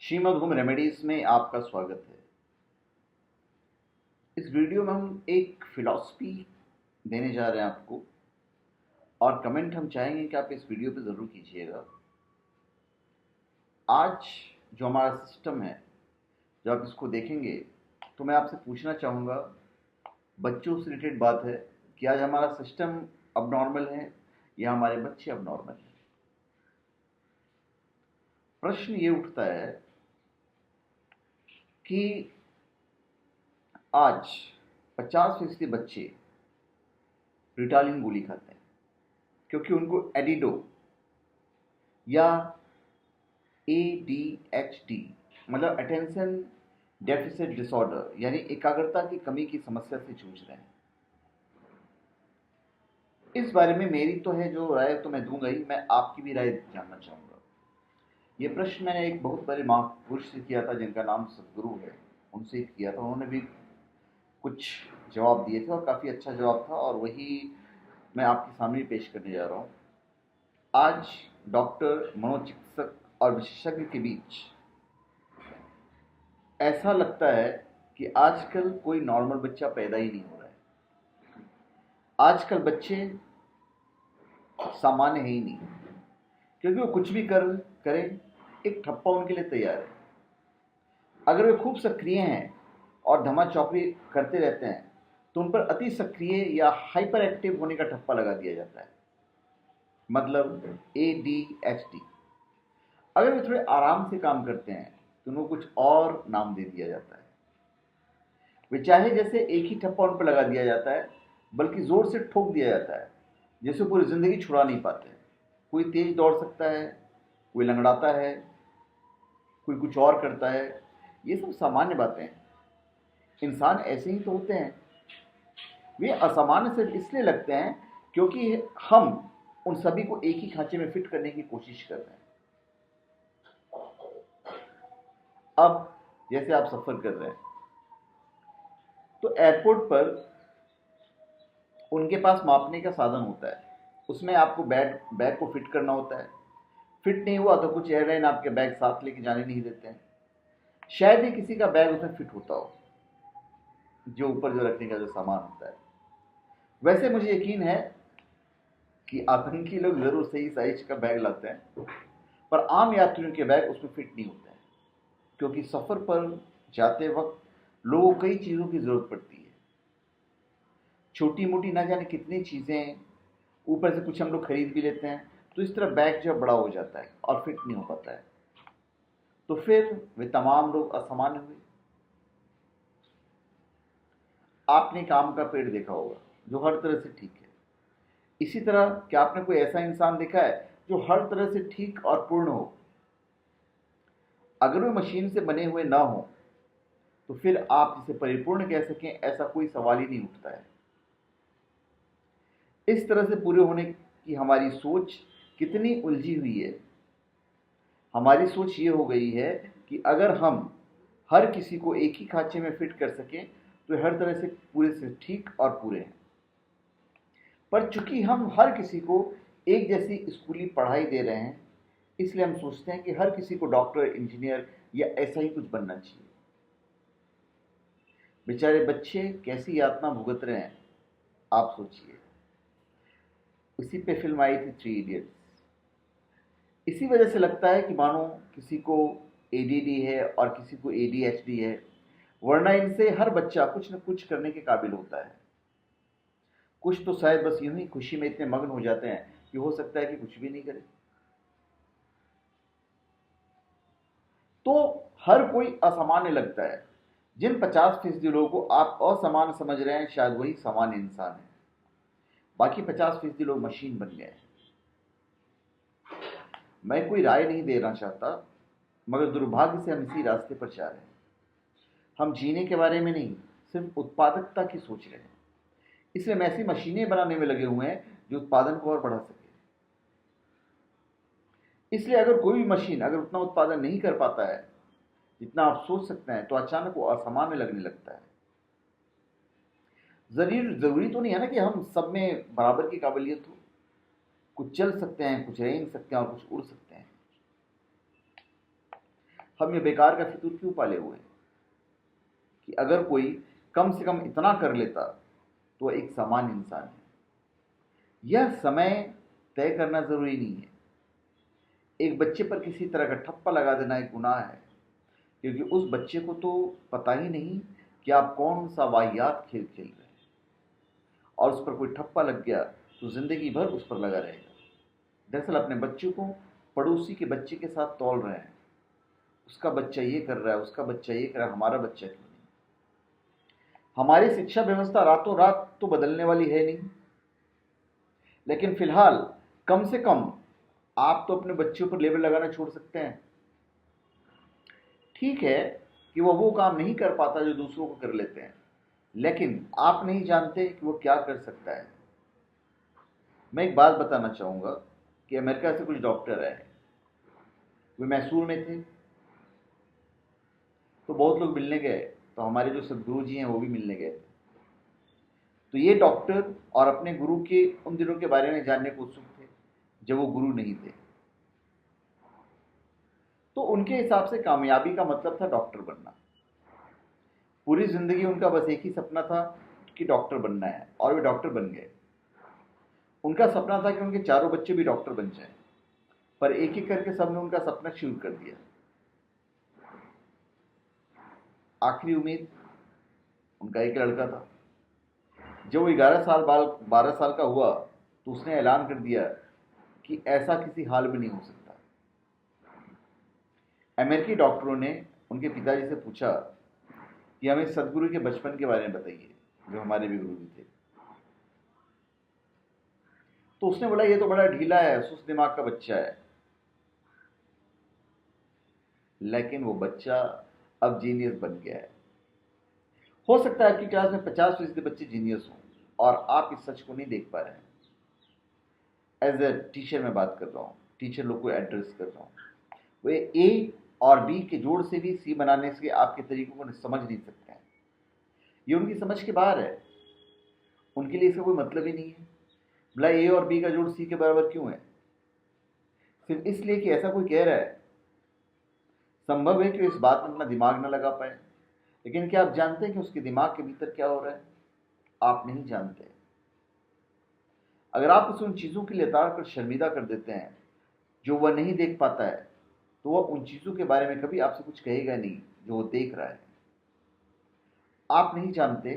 Shrimad home remedies में आपका स्वागत है। इस वीडियो में हम एक फिलॉसफी देने जा रहे हैं आपको, और कमेंट हम चाहेंगे कि आप इस वीडियो पे ज़रूर कीजिएगा। आज जो हमारा सिस्टम है, जब आप इसको देखेंगे तो मैं आपसे पूछना चाहूँगा, बच्चों से रिलेटेड बात है कि आज हमारा सिस्टम अब नॉर्मल है या हमारे बच्चे अब नॉर्मल हैं। प्रश्न ये उठता है कि आज 50% बच्चे रिटालिन गोली खाते हैं क्योंकि उनको एडिडो या ADHD मतलब अटेंशन डेफिसिट डिसऑर्डर यानी एकाग्रता की कमी की समस्या से जूझ रहे हैं। इस बारे में मेरी तो है जो राय तो मैं दूंगा ही, मैं आपकी भी राय जानना चाहूँगा। ये प्रश्न मैंने एक बहुत बड़े महापुरुष से किया था जिनका नाम सदगुरु है, उनसे किया था। उन्होंने भी कुछ जवाब दिए थे और काफ़ी अच्छा जवाब था, और वही मैं आपके सामने पेश करने जा रहा हूँ। आज डॉक्टर, मनोचिकित्सक और विशेषज्ञ के बीच ऐसा लगता है कि आजकल कोई नॉर्मल बच्चा पैदा ही नहीं हो रहा है। आजकल बच्चे सामान्य है ही नहीं, क्योंकि वो कुछ भी करें एक ठप्पा उनके लिए तैयार है। अगर वे खूब सक्रिय हैं और धमा चौकड़ी करते रहते हैं तो उन पर अति सक्रिय या हाइपर एक्टिव होने का ठप्पा लगा दिया जाता है, मतलब ADHD। अगर वे थोड़े आराम से काम करते हैं तो उनको कुछ और नाम दे दिया जाता है। वे चाहे जैसे एक ही ठप्पा उन पर लगा दिया जाता है, बल्कि जोर से ठोक दिया जाता है, जैसे पूरी जिंदगी छुड़ा नहीं पाते। कोई तेज दौड़ सकता है, कोई लंगड़ाता है, कोई कुछ और करता है। ये सब सामान्य बातें हैं। इंसान ऐसे ही तो होते हैं। वे असामान्य सिर्फ इसलिए लगते हैं क्योंकि हम उन सभी को एक ही खांचे में फिट करने की कोशिश कर रहे हैं। अब जैसे आप सफर कर रहे हैं तो एयरपोर्ट पर उनके पास मापने का साधन होता है, उसमें आपको बैग को फिट करना होता है। फिट नहीं हुआ तो कुछ एयरलाइन आपके बैग साथ लेके जाने नहीं देते हैं। शायद ही किसी का बैग उसमें फिट होता हो, जो ऊपर जो रखने का जो सामान होता है। वैसे मुझे यकीन है कि आतंकी लोग जरूर सही साइज का बैग लाते हैं, पर आम यात्रियों के बैग उसमें फिट नहीं होते हैं, क्योंकि सफर पर जाते वक्त लोगों को कई चीज़ों की जरूरत पड़ती है। छोटी मोटी ना जाने कितनी चीज़ें, ऊपर से कुछ हम लोग खरीद भी लेते हैं, तो इस तरह बैग जो बड़ा हो जाता है और फिट नहीं हो पाता है, तो फिर वे तमाम लोग असामान्य हुए। आपने काम का पेड़ देखा होगा जो हर तरह से ठीक है। इसी तरह क्या आपने कोई ऐसा इंसान देखा है जो हर तरह से ठीक और पूर्ण हो? अगर वे मशीन से बने हुए ना हो तो फिर आप जिसे परिपूर्ण कह सकें, ऐसा कोई सवाल ही नहीं उठता है। इस तरह से पूरे होने की हमारी सोच कितनी उलझी हुई है। हमारी सोच ये हो गई है कि अगर हम हर किसी को एक ही खांचे में फिट कर सकें तो हर तरह से पूरे से ठीक और पूरे हैं। पर चूंकि हम हर किसी को एक जैसी स्कूली पढ़ाई दे रहे हैं, इसलिए हम सोचते हैं कि हर किसी को डॉक्टर, इंजीनियर या ऐसा ही कुछ बनना चाहिए। बेचारे बच्चे कैसी यातना भुगत रहे हैं, आप सोचिए। उसी पे फिल्म आई थी 3 इडियट्स। इसी वजह से लगता है कि मानो किसी को ADD है और किसी को ADHD है, वरना इनसे हर बच्चा कुछ न कुछ करने के काबिल होता है। कुछ तो शायद बस यूं ही खुशी में इतने मग्न हो जाते हैं कि हो सकता है कि कुछ भी नहीं करे। तो हर कोई असामान्य लगता है। जिन 50% लोगों को आप असामान्य समझ रहे हैं, शायद वही सामान्य इंसान है। बाकी 50% लोग मशीन बन गए हैं। मैं कोई राय नहीं देना चाहता, मगर दुर्भाग्य से हम इसी रास्ते पर जा रहे हैं। हम जीने के बारे में नहीं, सिर्फ उत्पादकता की सोच रहे हैं। इसलिए हम ऐसी मशीनें बनाने में लगे हुए हैं जो उत्पादन को और बढ़ा सके। इसलिए अगर कोई भी मशीन अगर उतना उत्पादन नहीं कर पाता है जितना आप सोच सकते हैं, तो अचानक वो असामान्य लगने लगता है। जरूरी तो नहीं है ना कि हम सब में बराबर की काबिलियत हो। कुछ चल सकते हैं, कुछ रेंग सकते हैं और कुछ उड़ सकते हैं। हम ये बेकार का फितूर क्यों पाले हुए हैं कि अगर कोई कम से कम इतना कर लेता तो वह एक सामान्य इंसान है। यह समय तय करना जरूरी नहीं है। एक बच्चे पर किसी तरह का ठप्पा लगा देना एक गुनाह है, क्योंकि उस बच्चे को तो पता ही नहीं कि आप कौन सा वाहियात खेल खेल रहे हैं, और उस पर कोई ठप्पा लग गया तो जिंदगी भर उस पर लगा रहेगा। दरअसल अपने बच्चों को पड़ोसी के बच्चे के साथ तौल रहे हैं, उसका बच्चा ये कर रहा है, उसका बच्चा ये कर रहा है, हमारा बच्चा क्यों नहीं। हमारी शिक्षा व्यवस्था रातों रात तो बदलने वाली है नहीं, लेकिन फिलहाल कम से कम आप तो अपने बच्चों पर लेबल लगाना छोड़ सकते हैं। ठीक है कि वो काम नहीं कर पाता जो दूसरों को कर लेते हैं, लेकिन आप नहीं जानते कि वो क्या कर सकता है। मैं एक बात बताना चाहूँगा कि अमेरिका से कुछ डॉक्टर आए, वे मैसूर में थे, तो बहुत लोग मिलने गए, तो हमारे जो सदगुरु जी हैं वो भी मिलने गए। तो ये डॉक्टर और अपने गुरु के उन दिनों के बारे में जानने को उत्सुक थे जब वो गुरु नहीं थे। तो उनके हिसाब से कामयाबी का मतलब था डॉक्टर बनना। पूरी जिंदगी उनका बस एक ही सपना था कि डॉक्टर बनना है, और वे डॉक्टर बन गए। उनका सपना था कि उनके चारों बच्चे भी डॉक्टर बन जाएं, पर एक एक करके सबने उनका सपना शुरू कर दिया। आखिरी उम्मीद उनका एक लड़का था। जब वो 12 साल का हुआ तो उसने ऐलान कर दिया कि ऐसा किसी हाल में नहीं हो सकता। अमेरिकी डॉक्टरों ने उनके पिताजी से पूछा कि हमें सदगुरु के बचपन के बारे में बताइए, जो हमारे भी गुरु जी थे। तो उसने बोला ये तो बड़ा ढीला है, सुस्त दिमाग का बच्चा है। लेकिन वो बच्चा अब जीनियस बन गया है। हो सकता है आपकी क्लास में 50% बच्चे जीनियस हों और आप इस सच को नहीं देख पा रहे हैं। एज ए टीचर मैं बात कर रहा हूँ, टीचर लोग को एड्रेस कर रहा हूँ। वे ए और बी के जोड़ से भी सी बनाने से आपके तरीकों को समझ नहीं सकते हैं। ये उनकी समझ के बाहर है। उनके लिए इसका कोई मतलब ही नहीं है। भला ए और बी का जोड़ सी के बराबर क्यों है? सिर्फ इसलिए कि ऐसा कोई कह रहा है। संभव है कि इस बात में अपना दिमाग न लगा पाए, लेकिन क्या आप जानते हैं कि उसके दिमाग के भीतर क्या हो रहा है? आप नहीं जानते। अगर आप उसे उन चीजों के लिए ताड़ कर शर्मिंदा कर देते हैं जो वह नहीं देख पाता है, तो वह उन चीजों के बारे में कभी आपसे कुछ कहेगा नहीं जो वो देख रहा है। आप नहीं जानते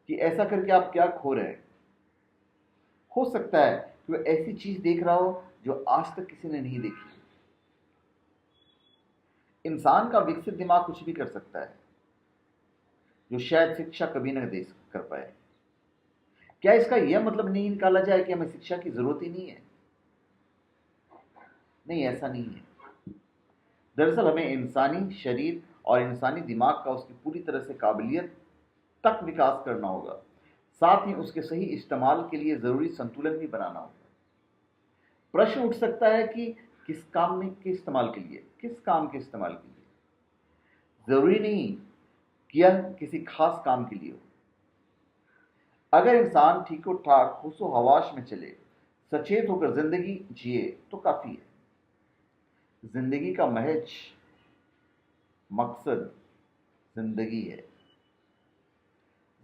कि ऐसा करके आप क्या खो रहे हैं। हो सकता है कि वह ऐसी चीज देख रहा हो जो आज तक किसी ने नहीं देखी। इंसान का विकसित दिमाग कुछ भी कर सकता है, जो शायद शिक्षा कभी न दे कर पाए। क्या इसका यह मतलब नहीं निकाला जाए कि हमें शिक्षा की जरूरत ही नहीं है? नहीं, ऐसा नहीं है। दरअसल हमें इंसानी शरीर और इंसानी दिमाग का उसकी पूरी तरह से काबिलियत तक विकास करना होगा। साथ ही उसके सही इस्तेमाल के लिए जरूरी संतुलन भी बनाना होगा। प्रश्न उठ सकता है कि किस काम के इस्तेमाल के लिए, जरूरी नहीं कि यह किसी खास काम के लिए हो। अगर इंसान ठीको ठाक होशो हवास में चले, सचेत होकर जिंदगी जिए तो काफी है। जिंदगी का महज मकसद जिंदगी है।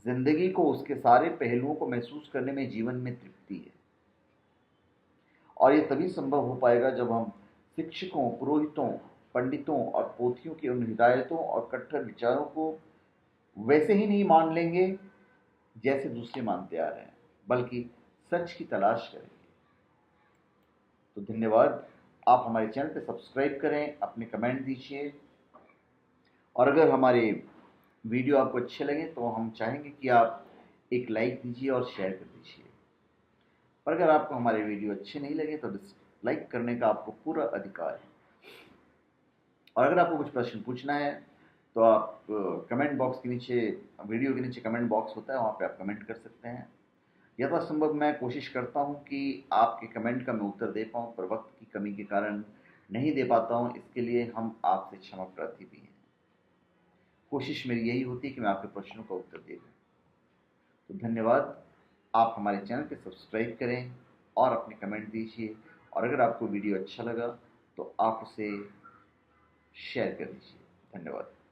जिंदगी को उसके सारे पहलुओं को महसूस करने में जीवन में तृप्ति है, और यह तभी संभव हो पाएगा जब हम शिक्षकों, पुरोहितों, पंडितों और पोथियों की उन हिदायतों और कट्टर विचारों को वैसे ही नहीं मान लेंगे जैसे दूसरे मानते आ रहे हैं, बल्कि सच की तलाश करेंगे। तो धन्यवाद। आप हमारे चैनल पे सब्सक्राइब करें, अपने कमेंट दीजिए, और अगर हमारे वीडियो आपको अच्छे लगे तो हम चाहेंगे कि आप एक लाइक दीजिए और शेयर कर दीजिए। पर अगर आपको हमारे वीडियो अच्छे नहीं लगे तो डिसलाइक करने का आपको पूरा अधिकार है। और अगर आपको कुछ प्रश्न पूछना है तो आप कमेंट बॉक्स के नीचे, वीडियो के नीचे कमेंट बॉक्स होता है, वहाँ पे आप कमेंट कर सकते हैं। यथासंभव मैं कोशिश करता हूँ कि आपके कमेंट का मैं उत्तर दे पाऊँ, पर वक्त की कमी के कारण नहीं दे पाता हूँ। इसके लिए हम आपसे क्षमा प्रार्थी भी हैं। कोशिश मेरी यही होती है कि मैं आपके प्रश्नों का उत्तर दे दूँ। तो धन्यवाद। आप हमारे चैनल पे सब्सक्राइब करें और अपने कमेंट दीजिए, और अगर आपको वीडियो अच्छा लगा तो आप उसे शेयर कर दीजिए। धन्यवाद।